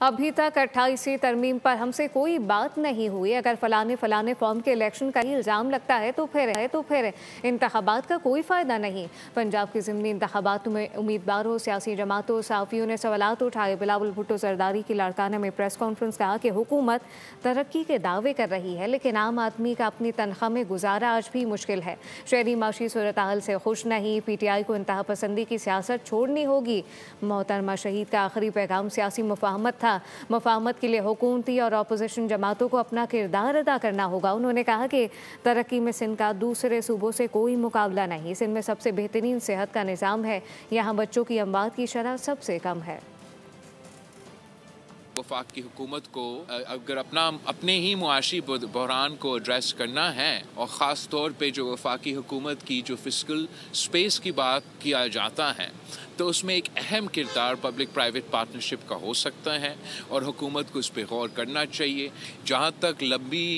ابھی تک 28वीं तरमीम पर हमसे कोई बात नहीं हुई। अगर फलाने फॉर्म के इलेक्शन का ही इल्ज़ाम लगता है तो फिर इंतखाबात का कोई फ़ायदा नहीं। पंजाब के ज़िमनी इंतखाबात में उम्मीदवारों, सियासी जमातों, सहाफ़ियों ने सवालात उठाए। बिलावल भुट्टो जरदारी की लाड़काना में प्रेस कॉन्फ्रेंस कहा कि हुकूमत तरक्की के दावे कर रही है, लेकिन आम आदमी का अपनी तनख्वाह में गुजारा आज भी मुश्किल है। शहरी माशी सूरत हाल से खुश नहीं। PTI को इंतहा पसंदी की सियासत छोड़नी होगी। मोहतरमा शहीद का आखिरी पैगाम सियासी मुफाहमत था। मुफाहमत के लिए हुकूमती और अपोजिशन जमातों को अपना किरदार अदा करना होगा। उन्होंने कहा कि तरक्की में सिंध का दूसरे सूबों से कोई मुकाबला नहीं। सिंध में सबसे बेहतरीन सेहत का निज़ाम है। यहाँ बच्चों की अमवात की शरह सबसे कम है। वफाकी हुकूमत को अगर अपने ही मुआशी बहरान को एड्रेस करना है, और ख़ास तौर पे जो वफाकी हुकूमत की जो फिस्कल स्पेस की बात किया जाता है, तो उसमें एक अहम किरदार पब्लिक प्राइवेट पार्टनरशिप का हो सकता है और हुकूमत को इस पर गौर करना चाहिए। जहाँ तक लंबी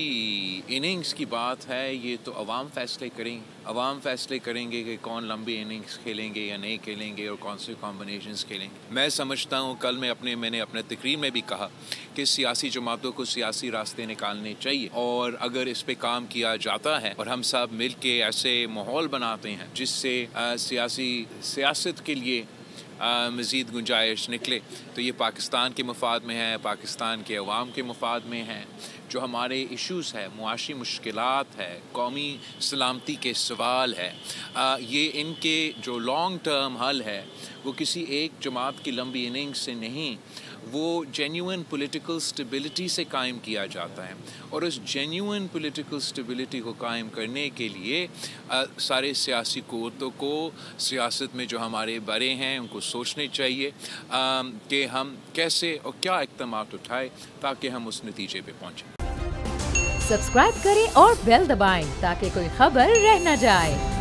इनिंग्स की बात है, ये तो अवाम फैसले करेंगे कि कौन लंबी इनिंग्स खेलेंगे या नहीं खेलेंगे और कौन से कॉम्बिनेशंस खेलेंगे। मैं समझता हूँ कल मैंने अपने तकरीर में भी कहा कि सियासी जमातों को सियासी रास्ते निकालने चाहिए, और अगर इस पे काम किया जाता है और हम सब मिल के ऐसे माहौल बनाते हैं जिससे सियासत के लिए मज़ीद गुंजाइश निकले, तो ये पाकिस्तान के मफाद में है, पाकिस्तान के अवाम के मफाद में है। जो हमारे इश्यूज़ है, मुआशी मुश्किलात है, कौमी सलामती के सवाल है, ये इनके जो लॉन्ग टर्म हल है वो किसी एक जमात की लंबी इनिंग्स से नहीं, वो जेन्युइन पॉलिटिकल स्टेबिलिटी से कायम किया जाता है। और उस जेन्युइन पॉलिटिकल स्टेबिलिटी को कायम करने के लिए सारे सियासी क़ुव्वतों को सियासत में जो हमारे बड़े हैं उनको सोचने चाहिए कि हम कैसे और क्या इक़दामात उठाएं ताकि हम उस नतीजे पे पहुँचें। सब्सक्राइब करें और बेल दबाएं ताकि कोई खबर रह न जाए।